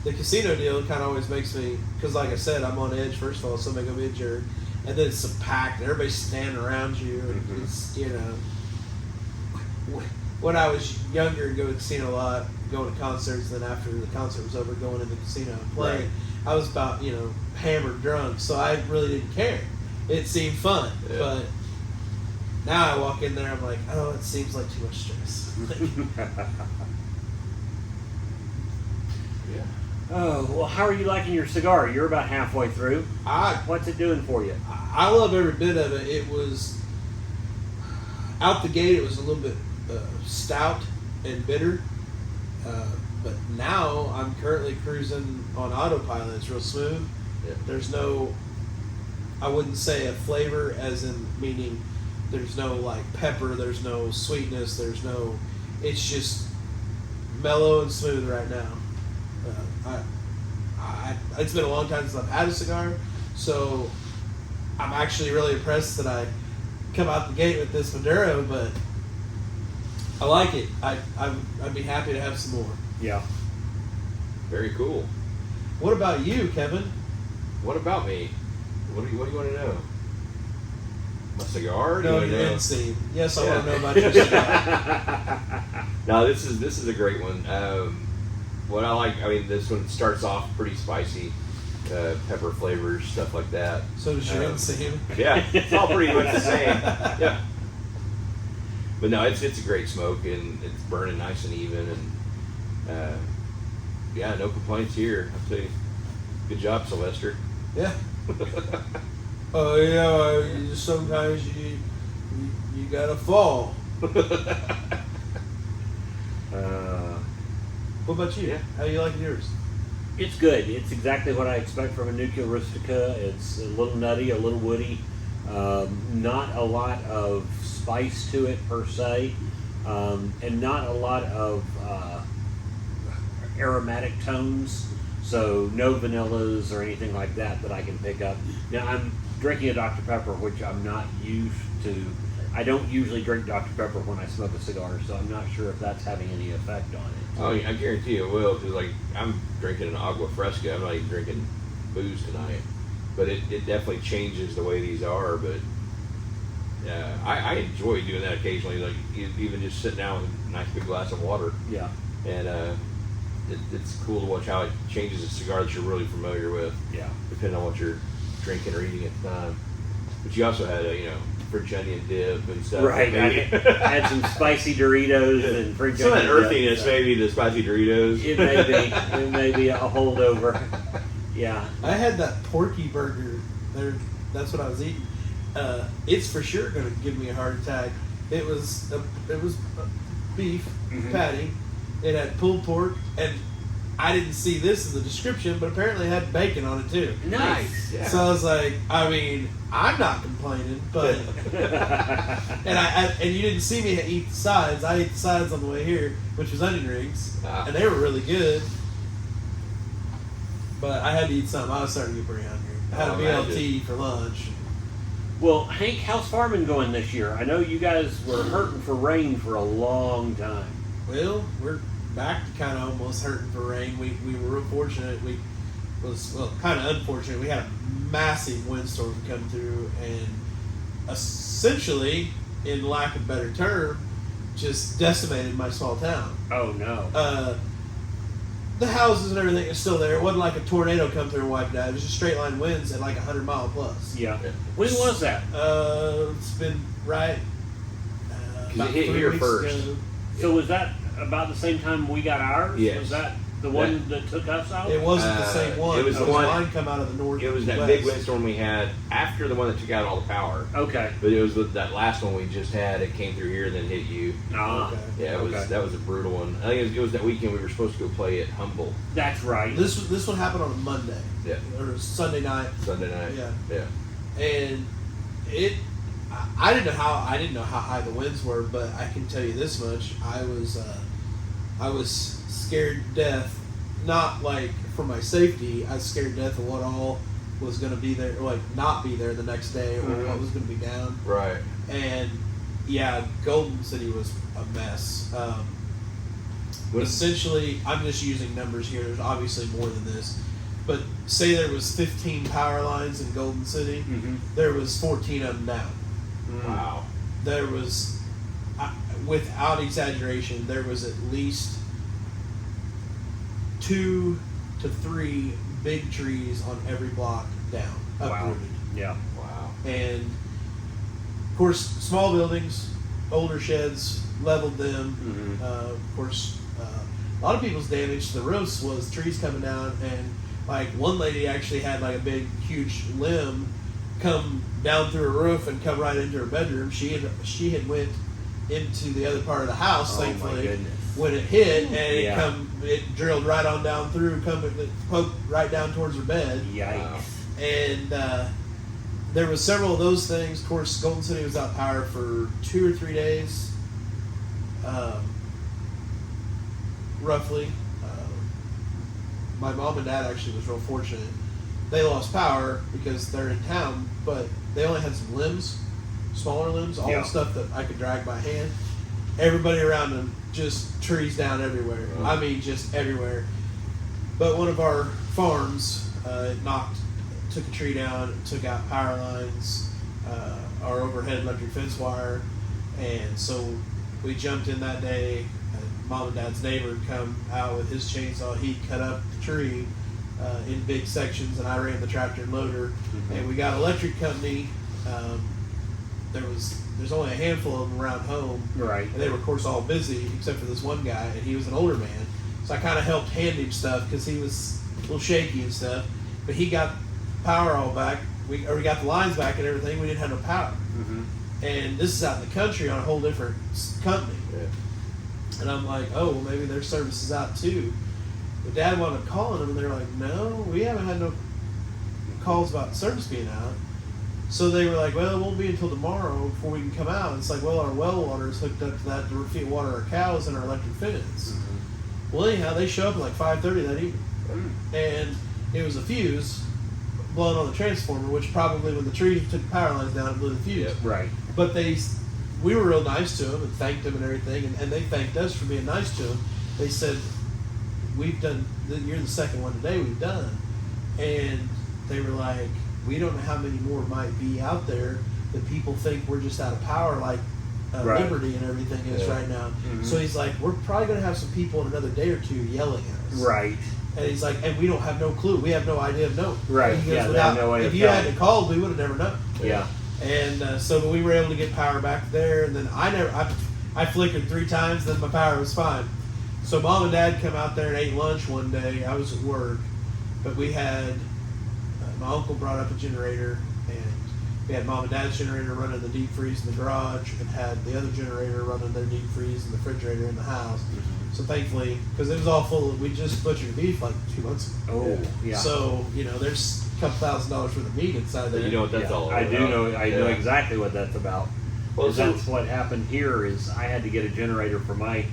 The casino deal kind of always makes me, because like I said, I'm on edge, first of all, somebody going to be a jerk. And then it's so packed, and everybody's standing around you. And it's, you know. When I was younger and go to the casino a lot, going to concerts, and then after the concert was over, going in the casino and playing, Right. I was about, hammered drunk, so I really didn't care. It seemed fun, but now I walk in there, I'm like, oh, it seems like too much stress. Yeah. Oh, well, how are you liking your cigar? You're about halfway through. What's it doing for you? I love every bit of it. It was, out the gate, it was a little bit stout and bitter. But now I'm currently cruising on autopilot. It's real smooth. Yeah. There's no, I wouldn't say a flavor as in meaning there's no like pepper, there's no sweetness, it's just mellow and smooth right now. It's been a long time since I've had a cigar, so I'm actually really impressed that I come out the gate with this Madura, but I like it. I'd be happy to have some more. Yeah. Very cool. What about you, Kevin? What about me? What do you want to know? My cigar? No, Do your you wanna know? inseam. Yes, I Yeah. want to know about your cigar. No, this is a great one. What I like, this one starts off pretty spicy, pepper flavors, stuff like that. So does your inseam. Yeah, it's all pretty much the same. Yeah. But no, it's a great smoke, and it's burning nice and even, and no complaints here. I'll tell you, good job, Sylvester. Yeah. Oh yeah. Sometimes you gotta fall. What about you? Yeah. How you liking yours? It's good. It's exactly what I expect from a Nica Rustica. It's a little nutty, a little woody. Not a lot of spice to it per se, and not a lot of aromatic tones. So no vanillas or anything like that I can pick up. Now I'm drinking a Dr. Pepper, which I'm not used to. I don't usually drink Dr. Pepper when I smoke a cigar, so I'm not sure if that's having any effect on it. Oh, I guarantee it will, because I'm drinking an agua fresca. I'm not even drinking booze tonight, but it definitely changes the way these are. But I enjoy doing that occasionally, like even just sitting down with a nice big glass of water. Yeah. And it's cool to watch how it changes a cigar that you're really familiar with. Yeah. Depending on what you're drinking or eating at the time. But you also had a French onion dip and stuff. Right. I had some spicy Doritos and French some of that onion dip, earthiness, so maybe the spicy Doritos. It may be a holdover. Yeah. I had that porky burger there. That's what I was eating. It's for sure going to give me a heart attack. It was a beef patty. It had pulled pork, and I didn't see this in the description, but apparently it had bacon on it too. Nice. Yeah. So I was like, I mean, I'm not complaining, but and you didn't see me eat the sides. I ate the sides on the way here, which was onion rings, and they were really good. But I had to eat something. I was starting to get pretty hungry. I had a BLT for lunch. Well, Hank, how's farming going this year? I know you guys were hurting for rain for a long time. Well, we're back to kind of almost hurting for rain. We were real fortunate. We was kind of unfortunate. We had a massive windstorm come through, and essentially, in lack of a better term, just decimated my small town. Oh no. The houses and everything is still there. It wasn't like a tornado come through and wiped it out. It was just straight line winds at like 100 mile plus. Yeah. When was that? It's been right. Because it hit here first. Ago. So was that about the same time we got ours? Yes. Was that the one that took us out? It wasn't the same one. It was the one. Mine come out of the north. It was that big windstorm we had after the one that took out all the power. Okay. But it was that last one we just had. It came through here and then hit you. Ah. Okay. Yeah, that was a brutal one. I think it was that weekend we were supposed to go play at Humble. That's right. This one happened on a Monday. Yeah. Or Sunday night. Sunday night. Yeah. And I didn't know how high the winds were, but I can tell you this much: I was scared to death. Not like for my safety. I was scared to death of what all was going to be there, like not be there the next day, or what was going to be down. Right. And yeah, Golden City was a mess. Essentially, I'm just using numbers here. There's obviously more than this, but say there was 15 power lines in Golden City. There was 14 of them down. Wow. There was, without exaggeration, there was at least 2 to 3 big trees on every block down, uprooted. Yeah. Wow. And of course, small buildings, older sheds, leveled them. Of course, a lot of people's damage to the roofs was trees coming down, and like one lady actually had like a big, huge limb come down through her roof and come right into her bedroom. She had went into the other part of the house, thankfully, my goodness. when it hit, and it drilled right on down through, it poked right down towards her bed. Yikes. Wow. And there was several of those things. Of course, Golden City was out of power for 2 or 3 days, roughly. My mom and dad actually was real fortunate. They lost power because they're in town, but they only had some limbs, smaller limbs, all the stuff that I could drag by hand. Everybody around them, just trees down everywhere. Oh. I mean, just everywhere. But one of our farms took a tree down, took out power lines, our overhead electric fence wire, and so we jumped in that day. Mom and Dad's neighbor had come out with his chainsaw. He cut up the tree in big sections, and I ran the tractor and loader. And we got an electric company. There's only a handful of them around home, Right. and they were of course all busy except for this one guy, and he was an older man. So I kind of helped hand him stuff because he was a little shaky and stuff. But he got power all back. We got the lines back and everything. We didn't have no power. And this is out in the country on a whole different company. Yeah. And I'm like, oh, well, maybe their service is out too. But Dad wound up calling them, and they were like, no, we haven't had no calls about service being out. So they were like, well, it won't be until tomorrow before we can come out. And it's like, well, our well water is hooked up to that to feed water our cows and our electric fence. Well, anyhow, they show up at like 5:30 that evening. And it was a fuse blown on the transformer, which probably when the trees took the power lines down, it blew the fuse. Yep. Right. But we were real nice to them and thanked them and everything, and they thanked us for being nice to them. They said, you're the second one today we've done. And they were like, we don't know how many more might be out there that people think we're just out of power, like Right. Liberty and everything is right now. So he's like, we're probably going to have some people in another day or two yelling at us. Right. And he's like, and we don't have no clue. We have no idea of no. Right. He goes, Yeah, they have no way if of you telling. hadn't called, we would have never known. Yeah. And so we were able to get power back there, and then I flickered 3 times, then my power was fine. So Mom and Dad come out there and ate lunch one day. I was at work, But we had my uncle brought up a generator, and we had mom and dad's generator running the deep freeze in the garage, and had the other generator running their deep freeze and the refrigerator in the house. So thankfully, because it was all full of, we just butchered beef like 2 months ago. Oh, yeah. So, there's a couple $1,000s worth of meat inside there. You know what that's all about. I do know. I know exactly what that's about. Well, That's what happened here. Is I had to get a generator for my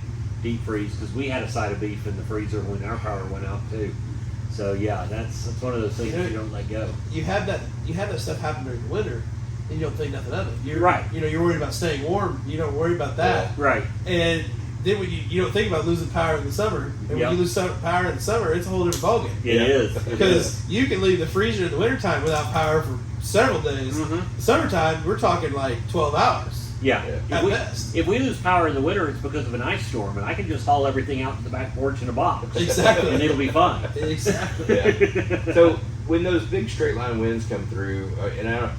deep freeze because we had a side of beef in the freezer when our power went out too. So yeah, that's one of those things you don't let go. You have that stuff happen during the winter, and you don't think nothing of it. You're right. You're worried about staying warm. You don't worry about that. Right. And then when you don't think about losing power in the summer, and when you lose power in the summer, it's a whole different ballgame. It is. Because you can leave the freezer in the wintertime without power for several days. Mm-hmm. Summertime, we're talking like 12 hours. Yeah. At best. If we lose power in the winter, it's because of an ice storm, and I can just haul everything out to the back porch in a box. Exactly. And it'll be fine. Exactly. Yeah. So when those big straight line winds come through, and I don't,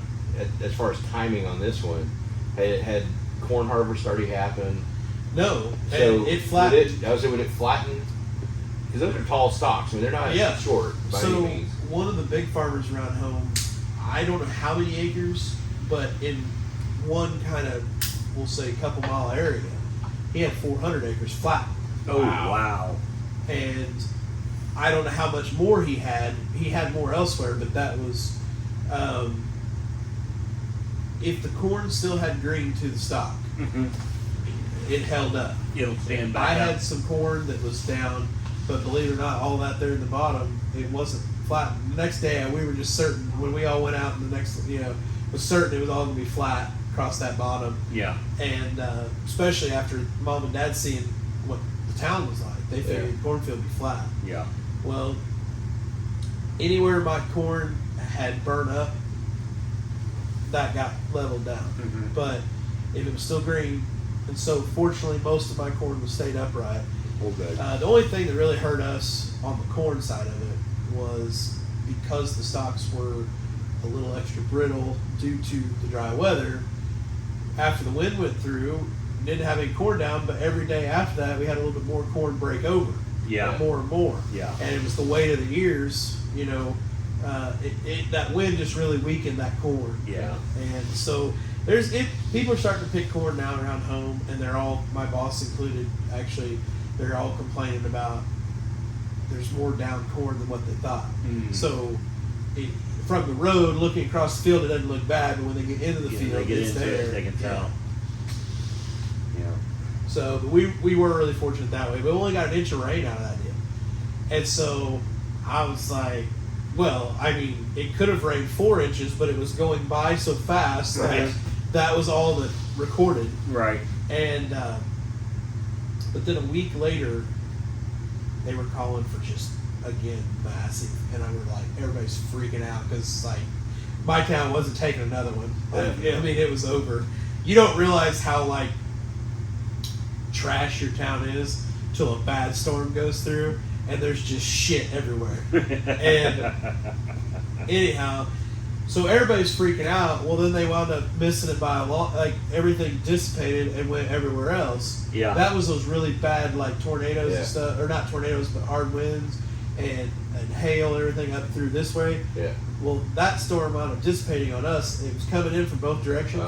as far as timing on this one, had corn harvest already happened? No. So it flattened. Would it flatten? Because those are tall stalks. I mean, they're not short by any means. One of the big farmers around home, I don't know how many acres, but in one kind of, we'll say, couple mile area, he had 400 acres flat. Oh, wow. And I don't know how much more he had. He had more elsewhere, but that was, if the corn still had green to the stalk, it held up. It'll stand back I up. had some corn that was down, but believe it or not, all that there in the bottom, it wasn't flat. The next day, we were just certain, when we all went out, and the next, was certain it was all going to be flat across that bottom. Yeah. And especially after mom and dad seeing what the town was like, they figured cornfield would be flat. Yeah. Well, anywhere my corn had burned up, that got leveled down. But if it was still green, and so fortunately most of my corn was stayed upright. Oh, good. The only thing that really hurt us on the corn side of it was because the stalks were a little extra brittle due to the dry weather. After the wind went through, didn't have any corn down, but every day after that we had a little bit more corn break over. Yeah. More and more. Yeah. And it was the weight of the ears, that wind just really weakened that corn. Yeah. And so people are starting to pick corn now around home, and they're all, my boss included, actually, they're all complaining about there's more down corn than what they thought. So from the road, looking across the field, it doesn't look bad, but when they get into the field, they get it's into there. it, they can tell. Yeah. So but we were really fortunate that way. We only got an inch of rain out of that deal. And so I was like, well, I mean, it could have rained 4 inches, but it was going by so fast that was all that recorded. Right. And but then a week later, they were calling for just, again, massive. And I were like, everybody's freaking out because, like, my town wasn't taking another one. I mean, it was over. You don't realize how, like, trash your town is till a bad storm goes through and there's just shit everywhere. And anyhow, so everybody's freaking out. Well, then they wound up missing it by a lot. Like, everything dissipated and went everywhere else. Yeah. That was those really bad, like, tornadoes and stuff, or not tornadoes, but hard winds and hail and everything up through this way. Yeah. Well, that storm wound up dissipating on us. It was coming in from both directions,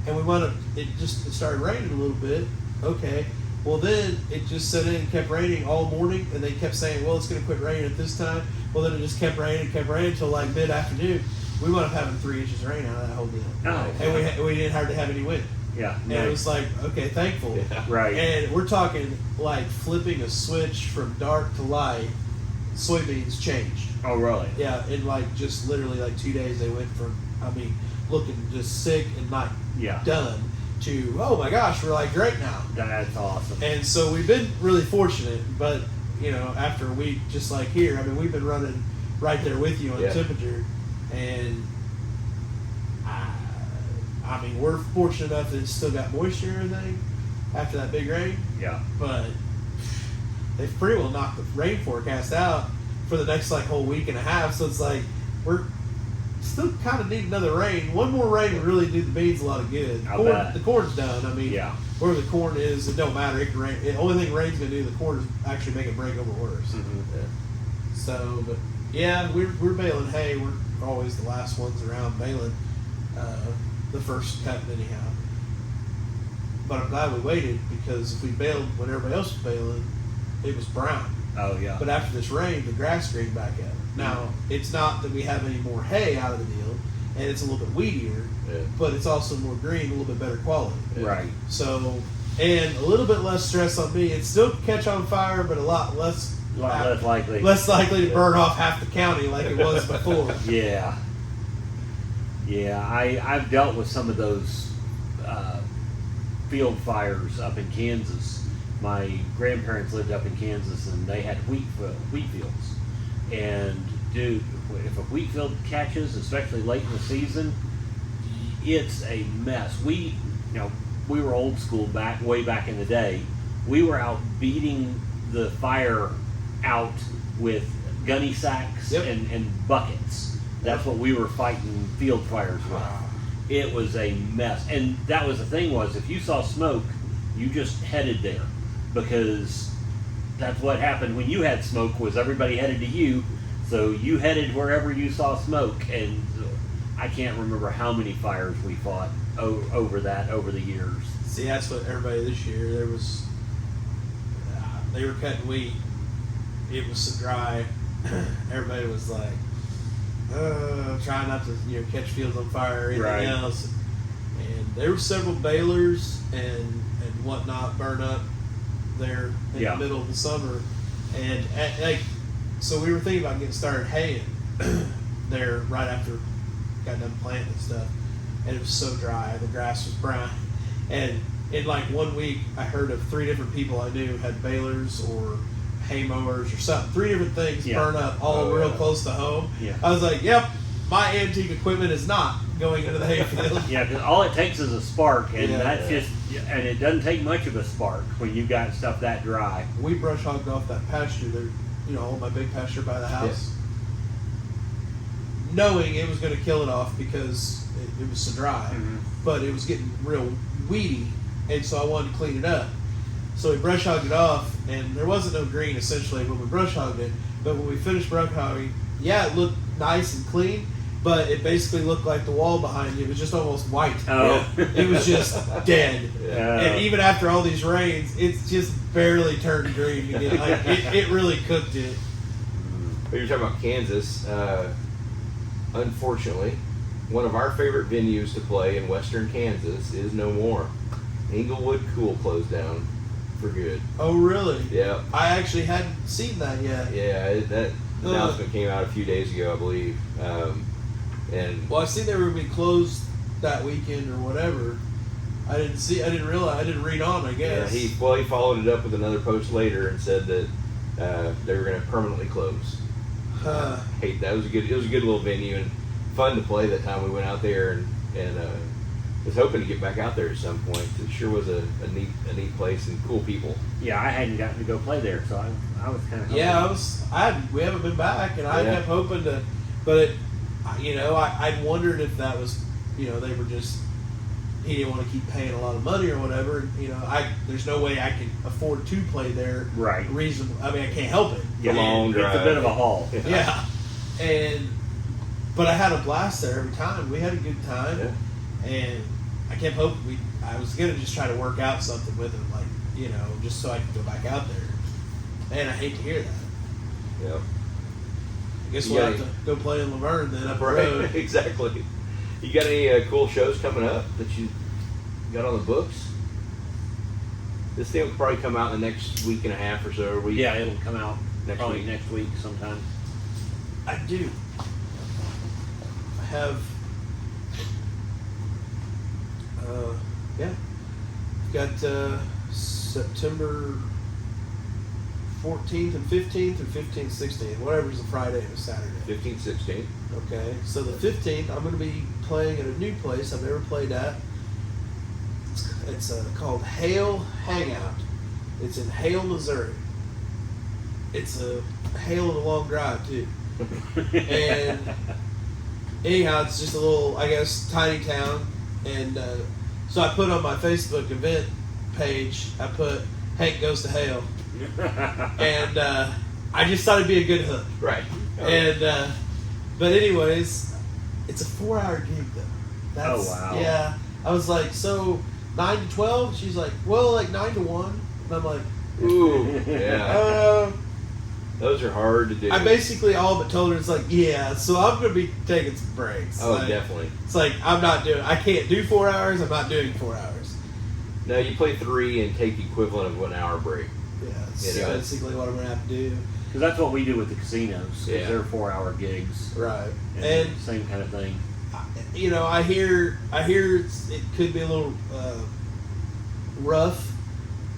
and we wound up. It started raining a little bit. Okay. Well, then it just set in and kept raining all morning, and they kept saying, "Well, it's going to quit raining at this time." Well, then it just kept raining until like mid-afternoon. We wound up having 3 inches of rain out of that whole deal, and we didn't hardly have any wind. Yeah. And it was like, okay, thankful. Yeah. Right. And we're talking like flipping a switch from dark to light. Soybeans changed. Oh, really? Yeah, in like just literally like 2 days, they went from, looking just sick and not done to, oh my gosh, we're like great now. That's awesome. And so we've been really fortunate, but after a week, just like here, we've been running right there with you on temperature, and we're fortunate enough that it's still got moisture and everything after that big rain. Yeah. But they've pretty well knocked the rain forecast out for the next like whole week and a half. So it's like we're still kind of need another rain. One more rain would really do the beans a lot of good. The corn's done. Where the corn is, it don't matter. It can rain. The only thing rain's gonna do, the corn is actually make it break over worse. Mm-hmm. So, but Yeah, we're baling hay. We're always the last ones around baling the first cut anyhow. But I'm glad we waited, because if we baled when everybody else was baling, it was brown. Oh yeah. But after this rain, the grass greened back up. Now, it's not that we have any more hay out of the deal, and it's a little bit weedier, but it's also more green, a little bit better quality. Right. So, and a little bit less stress on me. It still can catch on fire, but a lot less likely. Less likely to burn off half the county like it was before. Yeah. Yeah, I've dealt with some of those field fires up in Kansas. My grandparents lived up in Kansas, and they had wheat fields. And dude, if a wheat field catches, especially late in the season, it's a mess. We were old school way back in the day. We were out beating the fire out with gunny sacks and buckets. That's what we were fighting field fires with. It was a mess. And that was the thing, was if you saw smoke, you just headed there, because that's what happened when you had smoke, was everybody headed to you. So you headed wherever you saw smoke. And I can't remember how many fires we fought over the years. See, that's what everybody this year, there was, they were cutting wheat. It was so dry. Everybody was like, trying not to catch fields on fire or anything else. And there were several balers and whatnot burn up there in the middle of the summer. And so we were thinking about getting started haying there right after got done planting and stuff. And it was so dry. The grass was brown. And in like 1 week, I heard of 3 different people I knew had balers or hay mowers or something. 3 different things burn up all real close to home. Yeah. I was like, yep, my antique equipment is not going into the hayfield. Yeah, because all it takes is a spark, and and it doesn't take much of a spark when you've got stuff that dry. We brush hogged off that pasture there, my big pasture by the house, knowing it was going to kill it off because it was so dry, but it was getting real weedy, and so I wanted to clean it up. So we brush hogged it off, and there wasn't no green essentially when we brush hogged it, but when we finished brush hogging, it looked nice and clean, but it basically looked like the wall behind you. It was just almost white. Oh. It was just dead. And even after all these rains, it's just barely turned green again. Like, it really cooked it. But you're talking about Kansas. Unfortunately, one of our favorite venues to play in western Kansas is no more. Englewood Cool closed down for good. Oh, really? Yeah. I actually hadn't seen that yet. Yeah, that announcement came out a few days ago, I believe. Well, I see they were going to be closed that weekend or whatever. I didn't realize. I didn't read on, I guess. Yeah, he followed it up with another post later and said that they were going to permanently close. Hate that. It was a good little venue and fun to play that time we went out there, and was hoping to get back out there at some point. It sure was a neat place and cool people. Yeah, I hadn't gotten to go play there, so I was kind of hoping. Yeah, we haven't been back, and I kept hoping to, but I wondered if that was, they were just, he didn't want to keep paying a lot of money or whatever. There's no way I can afford to play there. Right. Reasonable. I mean, I can't help it. Yeah, it's a bit of a haul. Yeah. But I had a blast there every time. We had a good time. Yeah. And I kept hoping I was going to just try to work out something with him, like, just so I could go back out there. And I hate to hear that. Yeah. I guess we'll have to go play in Laverne then up the road. Exactly. You got any cool shows coming up that you got on the books? This thing will probably come out in the next week and a half or so. Yeah, it'll come out next week sometime. I do. I have... got September 14th and 15th, or 15th, 16th, whatever's a Friday and a Saturday. 15th, 16th. Okay, so the 15th, I'm going to be playing at a new place I've never played at. It's called Hale Hangout. It's in Hale, Missouri. It's a Hale and a long drive, too. And anyhow, it's just a little, I guess, tiny town. And so I put on my Facebook event page, I put Hank Goes to Hale. And I just thought it'd be a good hook. Right. And but anyways, it's a 4-hour gig though. That's, Oh, wow. Yeah, I was like, so 9 to 12. She's like, well, like 9 to 1. And I'm like, Ooh, yeah. Those are hard to do. I basically all but told her, it's like, yeah, so I'm going to be taking some breaks. Oh, like, definitely. It's like, I can't do 4 hours, I'm not doing 4 hours. No, you play 3 and take the equivalent of 1 hour break. Yeah, that's You know, basically what I'm going to have to do. Because that's what we do with the casinos. 'Cause Yeah. they're 4-hour gigs. Right. And same kind of thing. You know, I hear it could be a little rough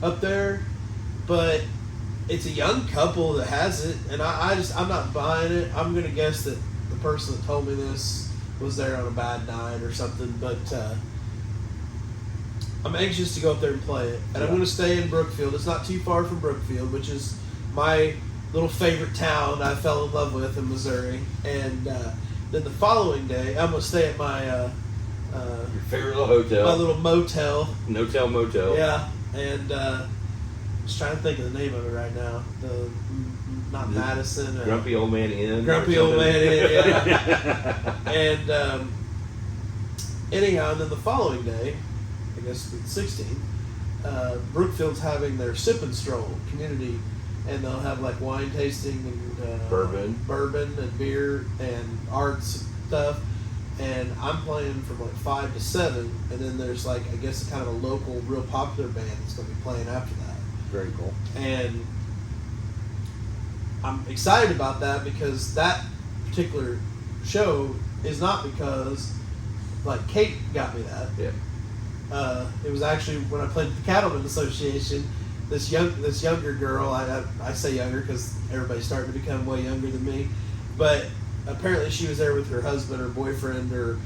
up there, but it's a young couple that has it, and I'm not buying it. I'm gonna guess that the person that told me this was there on a bad night or something, but I'm anxious to go up there and play it, and I'm gonna stay in Brookfield. It's not too far from Brookfield, which is my little favorite town I fell in love with in Missouri, and then the following day I'm gonna stay at my Your favorite little hotel. my little motel. No-tell motel. Yeah, and I was trying to think of the name of it right now. Not Madison. Grumpy Old Man Inn. Grumpy Old Man Inn, yeah. And anyhow, and then the following day, I guess the 16th, Brookfield's having their sip and stroll community, and they'll have like wine tasting and bourbon and beer and arts stuff. And I'm playing from like 5 to 7, and then there's like, I guess, kind of a local, real popular band that's going to be playing after that. Very cool. And I'm excited about that because that particular show is not because, like, Kate got me that. Yeah. It was actually when I played the Cattlemen Association. This younger girl, I say younger because everybody's starting to become way younger than me, but apparently she was there with her husband or boyfriend or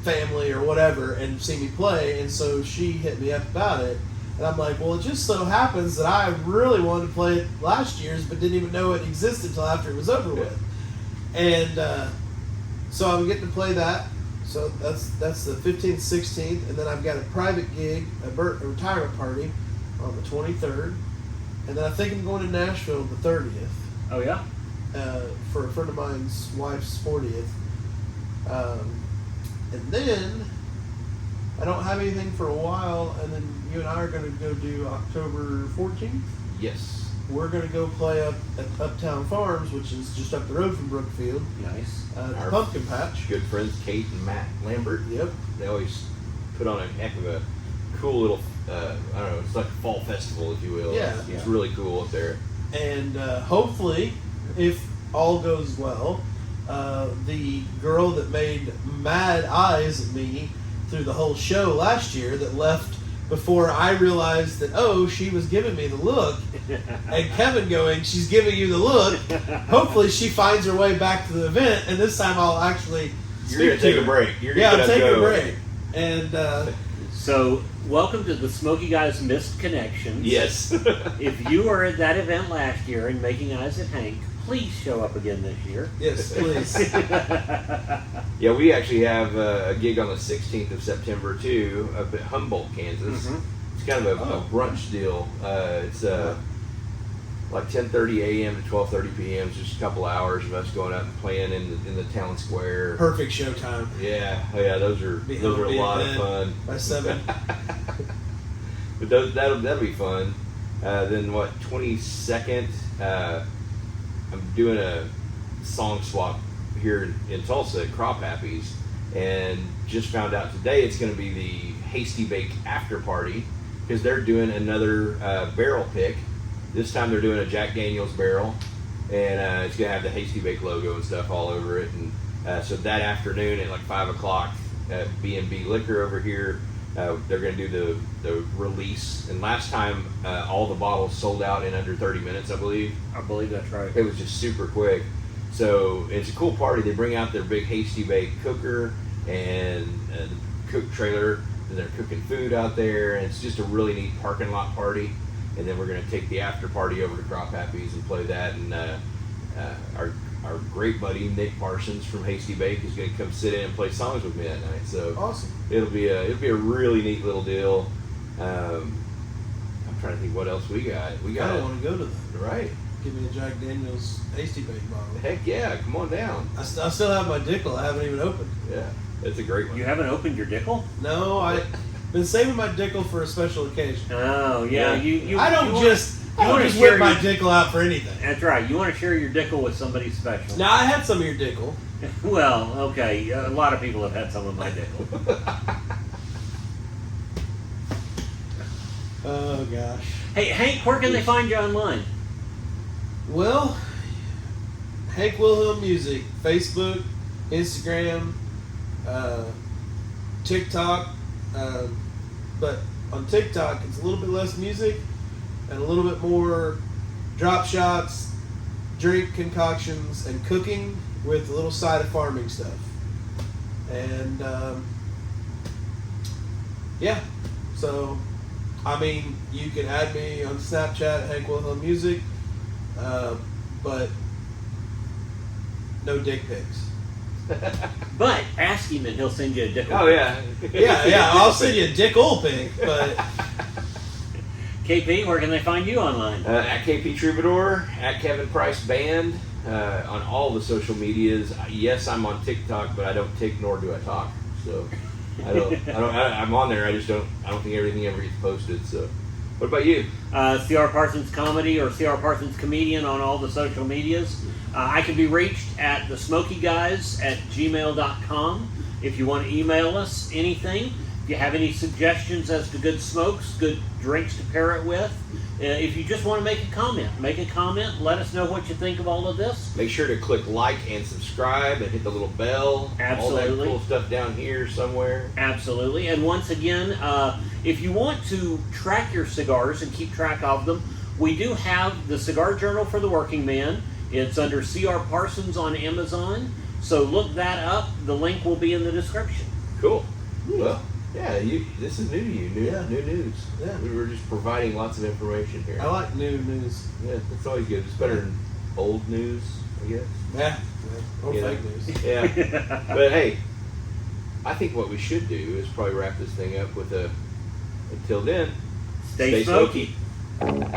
family or whatever and see me play, and so she hit me up about it, and I'm like, well, it just so happens that I really wanted to play it last year's but didn't even know it existed until after it was over with, and so I'm getting to play that. So that's the 15th, 16th, and then I've got a private gig, a retirement party on the 23rd, and then I think I'm going to Nashville the 30th. Oh, yeah? For a friend of mine's wife's 40th. And then I don't have anything for a while, and then you and I are going to go do October 14th. Yes. We're going to go play up at Uptown Farms, which is just up the road from Brookfield. Nice. The Our Pumpkin Patch. Good friends Kate and Matt Lambert. Yep. They always put on a heck of a cool little, I don't know, it's like a fall festival, if you will. Yeah. It's really cool up there. And hopefully, if all goes well, the girl that made mad eyes at me through the whole show last year that left before I realized that, oh, she was giving me the look, and Kevin going, she's giving you the look, hopefully she finds her way back to the event, and this time I'll actually You're going to take a break. I'm taking a break. And So, welcome to the Smokey Guys Missed Connections. Yes. If you were at that event last year and making eyes at Hank, please show up again this year. yes, please. Yeah, we actually have a gig on the 16th of September, too, up at Humboldt, Kansas. Mhm. It's kind of a brunch deal. It's like 10:30 a.m. to 12:30 p.m. It's just a couple hours of us going out and playing in the town square. Perfect showtime. Yeah, those are a lot of fun. By 7. But that'll be fun. Then 22nd, I'm doing a song swap here in Tulsa at Crop Happy's, and just found out today it's going to be the Hasty Bake after party because they're doing another barrel pick. This time they're doing a Jack Daniel's barrel, and it's going to have the Hasty Bake logo and stuff all over it. And so that afternoon at like 5 o'clock at B&B Liquor over here, they're going to do the release. And last time, all the bottles sold out in under 30 minutes, I believe. I believe that's right. It was just super quick. So it's a cool party. They bring out their big Hasty Bake cooker and the cook trailer, and they're cooking food out there. And it's just a really neat parking lot party. And then we're going to take the after party over to Crop Happy's and play that. And our great buddy Nica Parsons from Hasty Bake is going to come sit in and play songs with me that night. So Awesome. it'll be a really neat little deal. I'm trying to think what else we got. I don't want to go to that. Right. give me a Jack Daniels Hasty Bake bottle. Heck yeah, come on down. I still have my Dickel. I haven't even opened. Yeah, that's a great one. You haven't opened your Dickel? No, I've been saving my Dickel for a special occasion. Oh, yeah. You I don't wanna just share whip my Dickel out for anything. That's right. You want to share your Dickel with somebody special. Now, I had some of your Dickel. Well, okay. A lot of people have had some of my Dickel. Oh, gosh. Hey, Hank, where can they find you online? Well, Hank Wilhelm Music, Facebook, Instagram, TikTok. But on TikTok, it's a little bit less music and a little bit more drop shots, drink concoctions, and cooking with a little side of farming stuff. And yeah, so I mean, you can add me on Snapchat at Hank Wilhelm Music, but no dick pics. But ask him and he'll send you a Dickel. Oh yeah. Yeah, I'll send you a dick old pic, but KP, where can they find you online? At KP Troubadour, at Kevin Price Band, on all the social medias. Yes, I'm on TikTok, but I don't tick nor do I talk. So I'm on there. I don't think everything ever gets posted. So, what about you? CR Parsons Comedy or CR Parsons Comedian on all the social medias. I can be reached at the Smokey Guys at gmail.com if you want to email us anything. If you have any suggestions as to good smokes, good drinks to pair it with, if you just want to make a comment, let us know what you think of all of this. Make sure to click like and subscribe and hit the little bell. Absolutely. All that cool stuff down here somewhere. Absolutely. And once again, if you want to track your cigars and keep track of them, we do have the Cigar Journal for the Working Man. It's under CR Parsons on Amazon. So look that up. The link will be in the description. Cool. Well, yeah, this is new to you. New news. Yeah. We were just providing lots of information here. I like new news. Yeah, that's always good. It's better than old news, I guess. Yeah, or You know? fake news. Yeah. But hey, I think what we should do is probably wrap this thing up with a, until then, Stay smoky. smoky.